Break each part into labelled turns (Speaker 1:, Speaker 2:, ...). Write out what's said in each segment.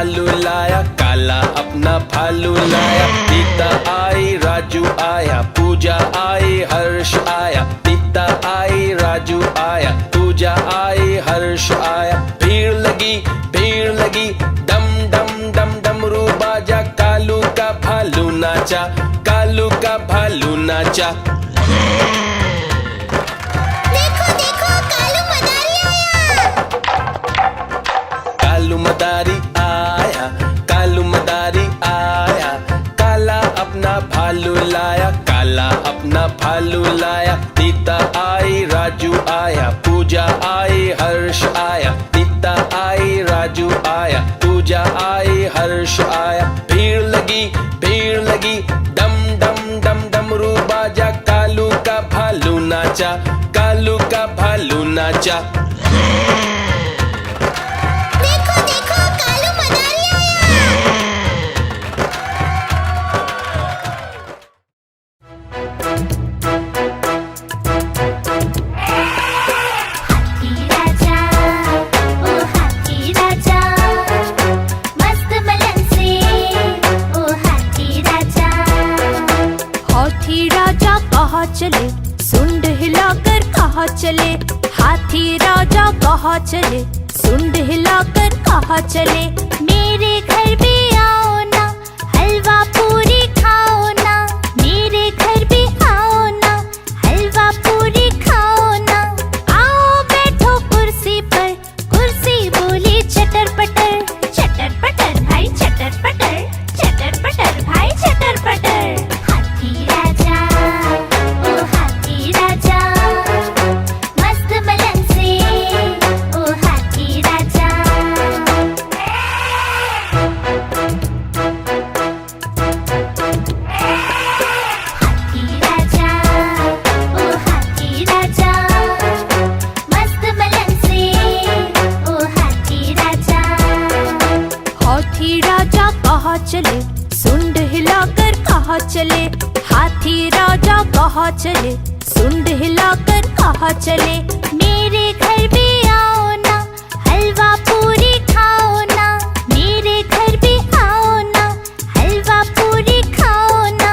Speaker 1: भालू लाया, काला अपना भालू लाया। सीता आई, राजू आया, पूजा आई, हर्ष आया। सीता आई, राजू आया, पूजा आई, हर्ष आया। भीड़ लगी, डम डम डम डमरू बाजा। कालू का भालू नाचा, कालू का भालू नाचा।
Speaker 2: देखो देखो, कालू मदारी आया।
Speaker 1: कालू मदारी आया, कालू मदारी आया। काला अपना भालू लाया, काला अपना भालू लाया। सीता आई, राजू आया, पूजा आई, हर्ष आया। सीता आई, राजू आया, पूजा आई, हर्ष आया। भीड़ लगी, डम डम डम डमरू बाजा। कालू का भालू नाचा, कालू का भालू नाचा।
Speaker 2: देखो देखो, कालू मदारी आया। हाथी राजा, ओ हाथी राजा, मस्त बलन से, ओ हाथी राजा।
Speaker 3: हाथी राजा कहाँ चले, सुंड हिलाकर कहाँ चले। हाथी राजा कहाँ चले, सुंड हिलाकर कहाँ चले। मेरे घर भी आओ ना, हलवा पूरी खाओ ना। मेरे घर भी आओ ना, हलवा पूरी खाओ ना। आओ बैठो कुर्सी पर, कुर्सी बोली चटर पटर। चटर पटर भाई चटर पटर, चटर पटर भाई चटर पटर।
Speaker 2: हाथी राजा, ओ हाथी राजा, मस्त बलन से, ओ हाथी राजा। हाथी राजा, ओ हाथी राजा, मस्त बलन से, ओ हाथी राजा।
Speaker 3: हाथी राजा कहाँ चले, सुंड हिलाकर कहाँ चले। हाथी राजा कहाँ चले, सुंड हिलाकर कहाँ चले। मेरे घर भी आओ ना, हलवा पूरी खाओ ना। मेरे घर भी आओ ना, हलवा पूरी खाओ ना।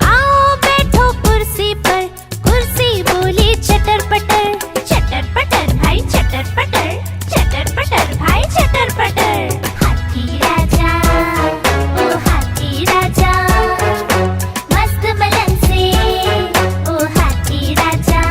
Speaker 3: आओ बैठो कुर्सी पर, कुर्सी बोली चटर पटर। चटर पटर भाई चटर पटर, चटर पटर भाई चटर पटर।
Speaker 2: हाथी राजा, ओ हाथी राजा, मस्त बलन से, ओ हाथी राजा।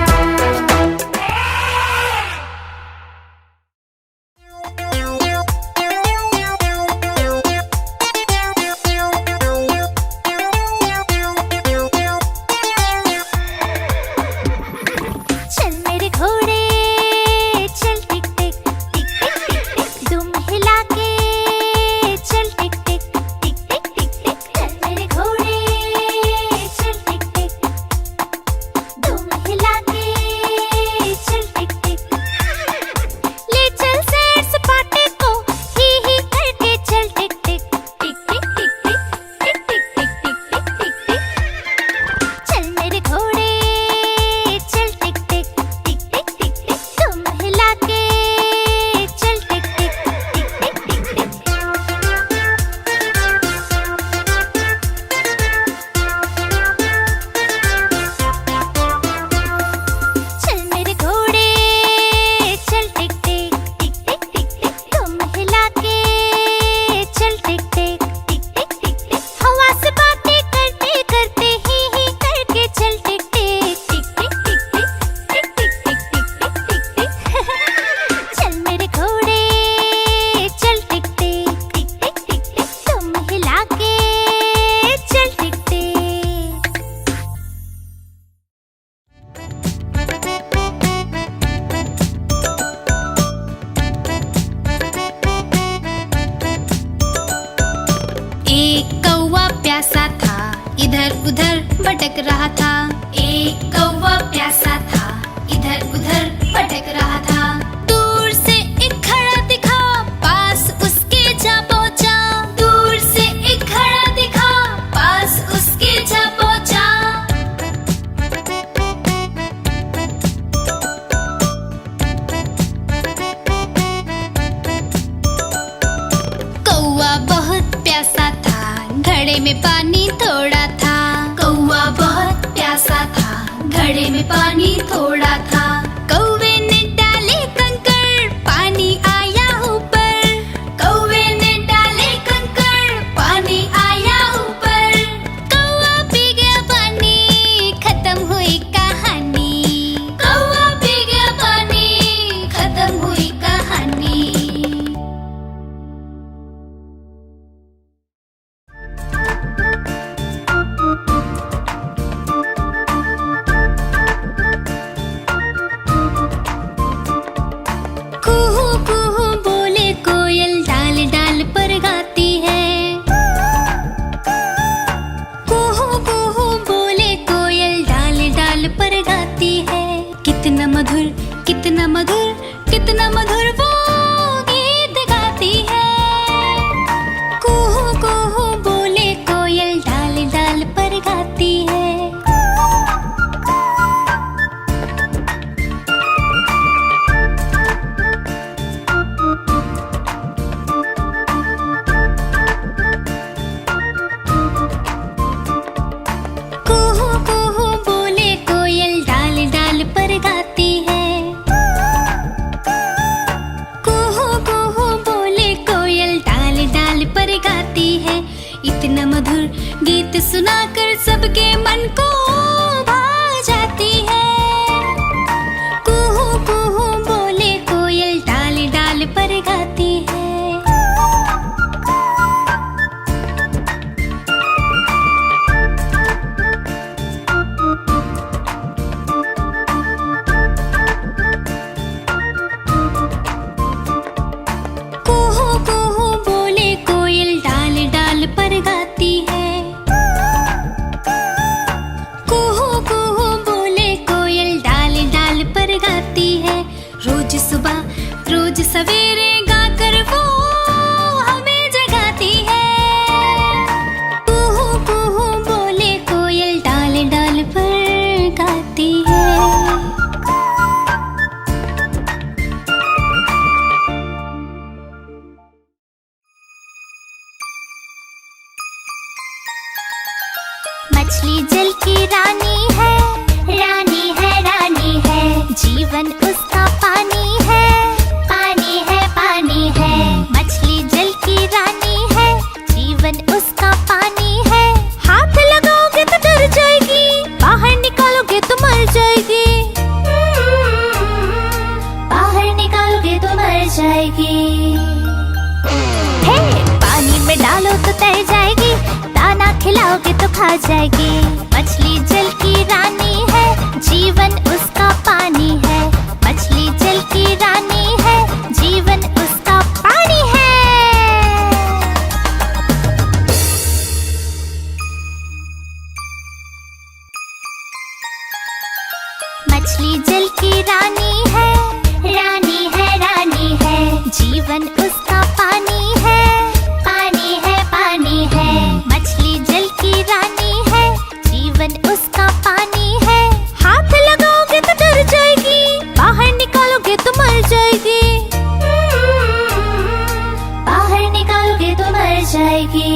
Speaker 2: चल मेरे घोड़े, चल टिक टिक टिक टिक टिक टिक। दुम हिला के चल टिक टिक टिक टिक टिक टिक। चल मेरे घोड़े, चल टिक टिक, दुम हिला के चल टिक टिक। ले चल सैर सपाटे को, ही करके चल टिक टिक टिक टिक टिक टिक टिक टिक टिक टिक टिक टिक। चल मेरे घोड़े, चल टिक टिक टिक टिक टिक टिक। तुम हिला के चल टिक टिक टिक टिक टिक टिक। चल मेरे घोड़े, चल टिक टिक टिक टिक टिक टिक। तुम हिला के चल टिक टिक टिक टिक टिक टिक। हवा से बातें करते करते ही करके चल टिक टिक टिक टिक टिक टिक टिक टिक टिक टिक टिक टिक। चल मेरे घोड़े, चल टिक टिक टिक टिक टिक टिक। तुम हिला के चल टिक टिक।
Speaker 4: एक कौवा प्यासा था, इधर उधर भटक रहा था। एक कौवा प्यासा था, इधर उधर भटक रहा था। दूर से एक घड़ा दिखा, पास उसके जा पहुंचा। दूर से एक घड़ा दिखा, पास उसके जा पहुंचा। कौवा कौवे में पानी थोड़ा था। कौवे ने डाले कंकड़, पानी आया ऊपर। कौवे ने डाले कंकड़, पानी आया ऊपर। कौवा पी गया पानी, खत्म हुई कहानी। कौवा पी गया पानी, खत्म हुई कहानी। कुहू कुहू बोले कोयल, डाल डाल पर गाती है। कुहू कुहू बोले कोयल, डाल डाल पर गाती है। कितना मधुर, कितना मधुर, कितना मधुर वो गीत गाती है। कुहू कुहू बोले कोयल, डाल डाल पर गाती है। कुहू कुहू बोले कोयल, डाल डाल पर गाती है। कुहू कुहू बोले कोयल, डाल डाल पर गाती है। इतना मधुर गीत सुनाकर सबके मन को भा जाती है। कुहू कुहू बोले कोयल, डाल डाल पर गाती है। कुहू कुहू बोले कोयल, डाल डाल पर गाती है। कुहू कुहू बोले कोयल, डाल डाल पर गाती है। रोज सुबह रोज सवेरे गाकर वो हमें जगाती है। कुहू कुहू बोले कोयल, डाल डाल पर गाती है।
Speaker 2: मछली जल की रानी है, रानी है, रानी है। जीवन उसका पानी है, पानी है, पानी है। मछली जल की रानी है, जीवन उसका पानी है। हाथ लगाओगे तो डर जाएगी, बाहर निकालोगे तो मर जाएगी। बाहर निकालोगे तो मर जाएगी। हे, पानी में डालो तो तैर जाएगी, दाना खिलाओगे तो खा जाएगी। मछली जल की रानी है, जीवन उसका पानी है। मछली जल की रानी है, जीवन उसका पानी है। मछली जल की रानी है, रानी है, रानी है। जीवन उसका पानी है, पानी है, पानी है। मछली जल की रानी है, जीवन उसका पानी है। हाथ लगाओगे तो डर जाएगी, बाहर निकालोगे तो मर जाएगी। बाहर निकालोगे तो मर जाएगी।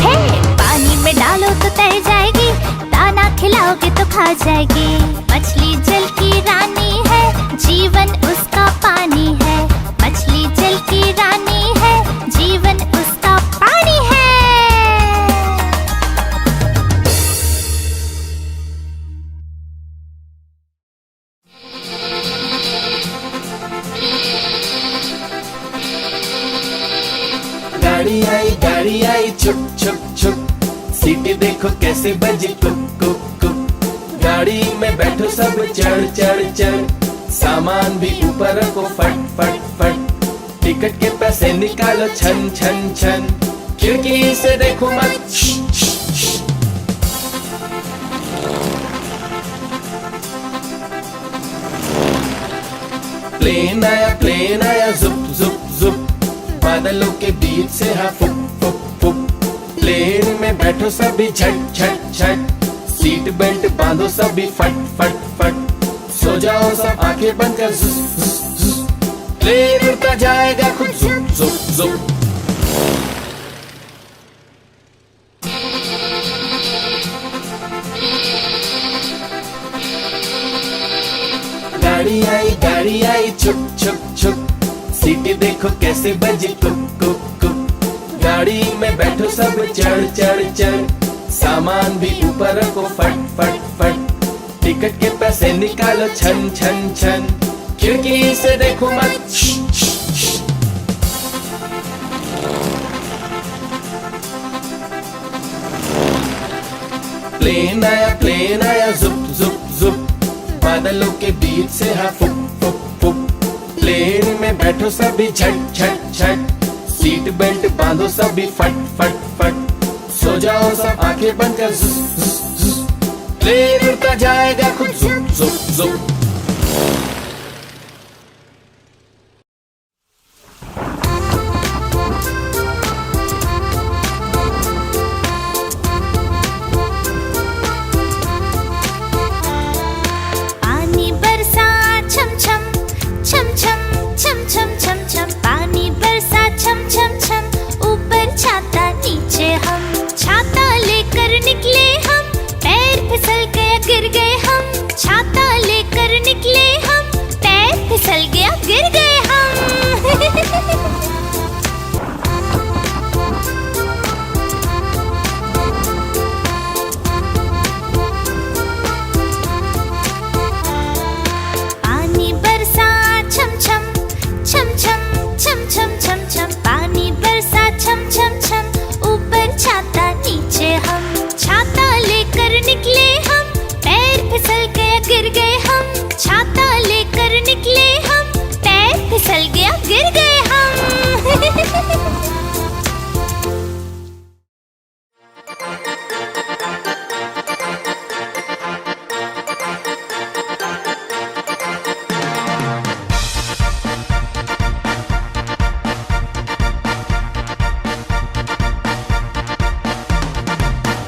Speaker 2: हे, पानी में डालो तो तैर जाएगी, दाना खिलाओगे तो खा जाएगी। मछली जल की रानी है, जीवन उसका पानी है। मछली जल की रानी है, जीवन उसका पानी है।
Speaker 1: गाड़ी आई छुप छुप छुप। सीटी देखो कैसे बजी कुक कुक कुक। गाड़ी में बैठो सब चढ़ चढ़ चढ़। सामान भी ऊपर रखो फट फट फट। टिकट के पैसे निकालो छन छन छन। खिड़की से देखो मत। प्लेन आया जुप जुप जुप। बादलों के बीच से हाँ फुक फुक फुक। प्लेन में बैठो सभी झट झट झट। सीट बेल्ट बांधो सभी फट फट फट। सो जाओ सब आंखें बंद कर जुस जुस जुस। प्लेन उड़ता जाएगा खुद जुप जुप जुप। गाड़ी आई छुक छुक छुक, सीटी देखो कैसे बजी कुक कुक कुक। गाड़ी में बैठो सब चढ़ चढ़ चढ़, सामान भी ऊपर रखो फट फट फट। टिकट के पैसे निकालो छन छन छन, खिड़की से देखो मत। प्लेन आया जुप जुप जुप, बादलों के बीच से हाँ फुक फुक फुक। प्लेन में बैठो सभी झट झट झट, सीट बेल्ट बांधो सभी फट फट फट। सो जाओ सब आंखें बंद कर जुस जुस जुस, प्लेन उड़ता जाएगा खुद जुप जुप जुप।
Speaker 2: पानी बरसा छम छम छम छम छम छम छम छम, पानी बरसा छम छम छम। ऊपर छाता नीचे हम, छाता लेकर निकले हम, पैर फिसल गया गिर गए हम। छाता लेकर निकले हम, पैर फिसल गया गिर गए हम। पानी बरसा छम छम छम छम छम छम छम छम, पानी बरसा छम छम छम। ऊपर छाता नीचे हम, छाता लेकर निकले हम, पैर फिसल गया गिर गए हम। छाता लेकर निकले हम, पैर फिसल गया गिर गए हम।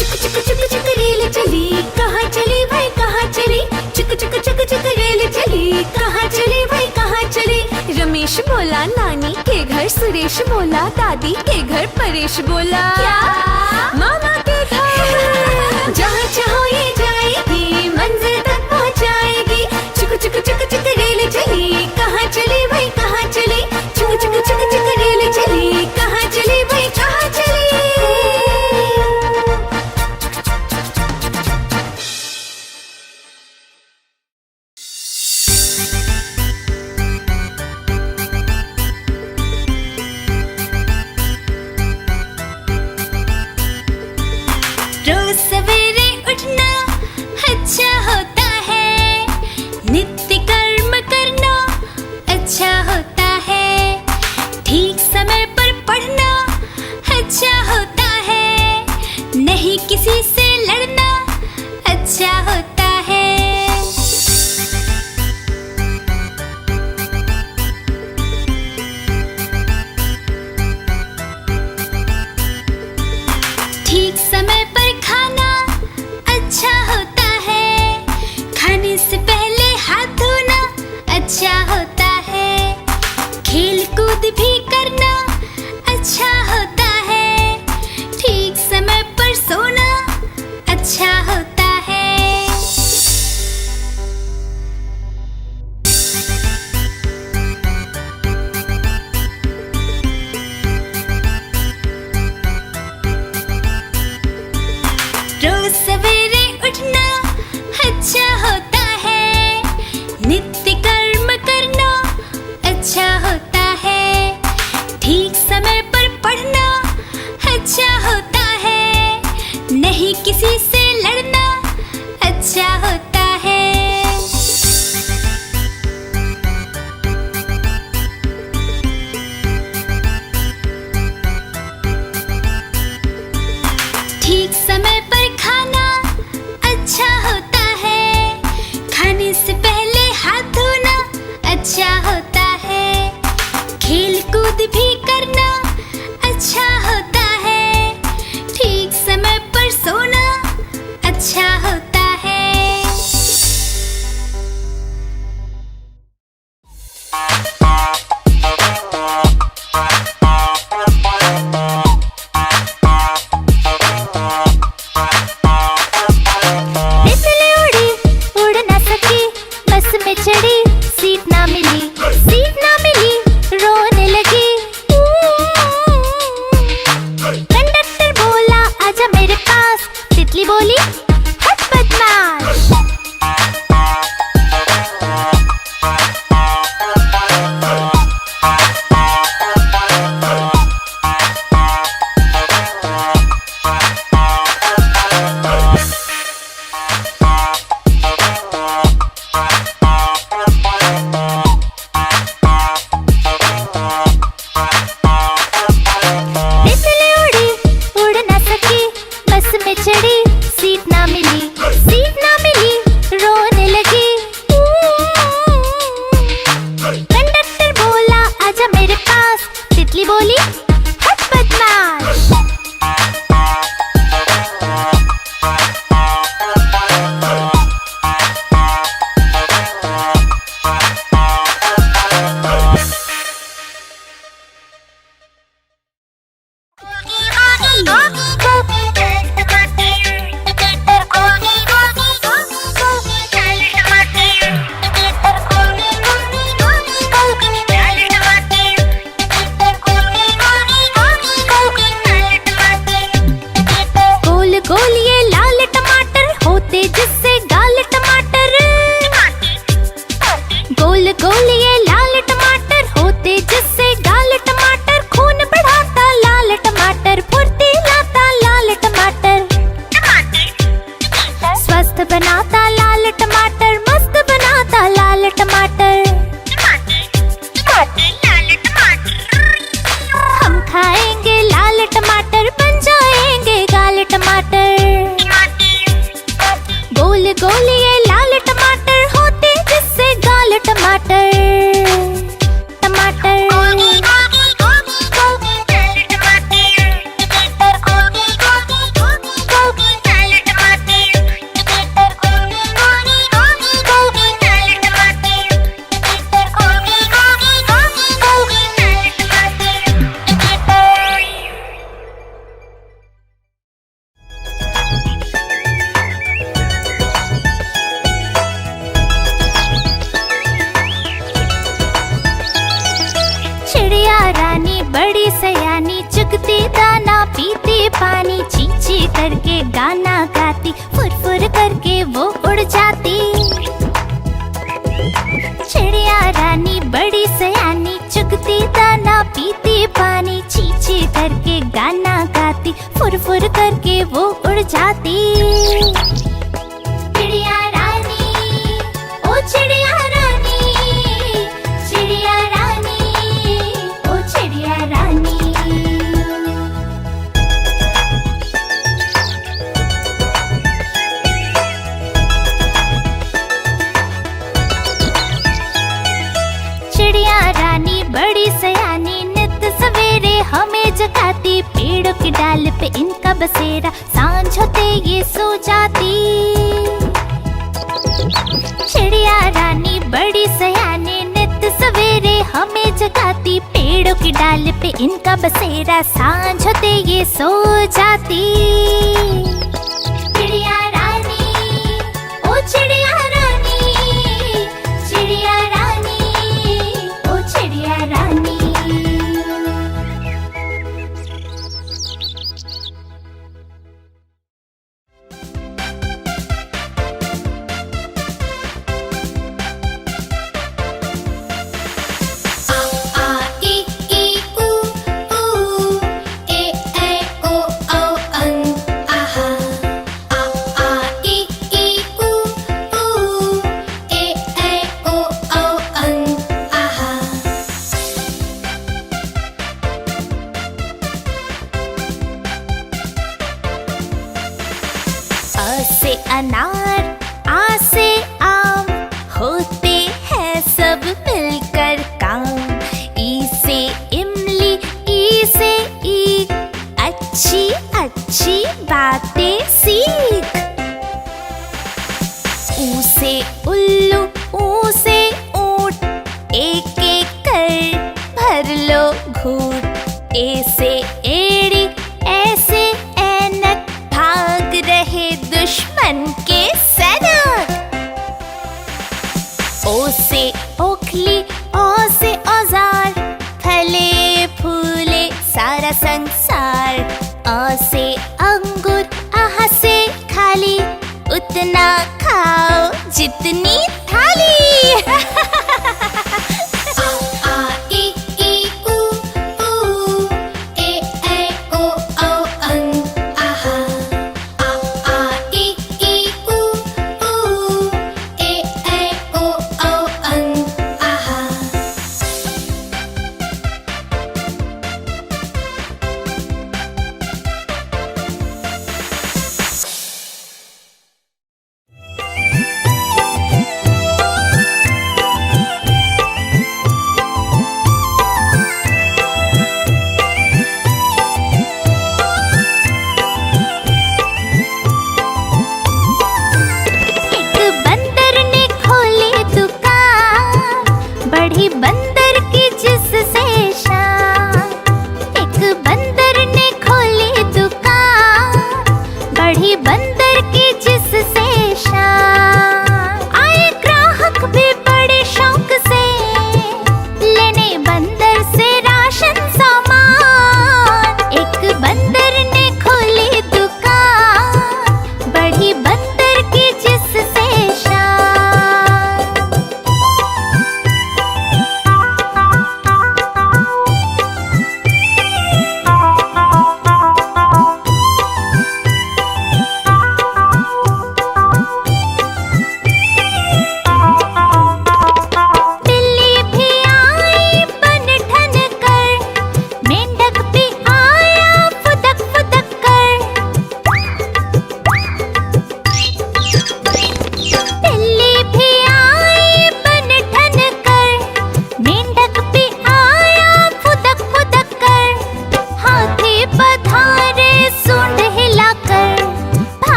Speaker 2: चुक चुक चुक रेल चली, कहाँ चली भाई कहाँ चली। चुक चुक चुक चुक रेल चली, कहाँ चली भाई कहाँ चली। रमेश बोला नानी के घर, सुरेश बोला दादी के घर, परेश बोला क्या मामा के घर। जहाँ चाहो ये जाएगी, मंजिल तक पहुँचाएगी। चुक चुक चुक चुक रेल चली, कहाँ चली भाई कहाँ चली। चुक चुक चुक चुक रेल चली, कहाँ चली भाई कहाँ चली। रोज सवेरे उठना अच्छा होता है, नित्य कर्म करना अच्छा बड़ी सयानी, चुगती दाना पीती पानी, ची ची करके गाना गाती, फुर फुर करके वो उड़ जाती। चिड़िया रानी बड़ी सयानी, चुगती दाना पीती पानी, ची ची करके गाना गाती, फुर फुर करके वो उड़ जाती। चिड़िया रानी, ओ चिड़िया रानी, चिड़िया रानी, ओ चिड़िया रानी। चिड़िया रानी बड़ी सयानी, नित सवेरे हमें जगाती, पेड़ों की डाल पे इनका बसेरा, सांझ होते ये सो जाती। चिड़िया रानी बड़ी सयानी, नित सवेरे हमें जगाती, पेड़ों की डाल पे इनका बसेरा, सांझ होते ये सो जाती। चिड़िया रानी, ओ चिड़िया रानी, चिड़िया रानी, ओ चिड़िया रानी।
Speaker 4: आ ई ऊ ए ऐ ओ औ अं आहा। आ ई ऊ ए ऐ ओ औ अं आहा।
Speaker 2: अ से अनार,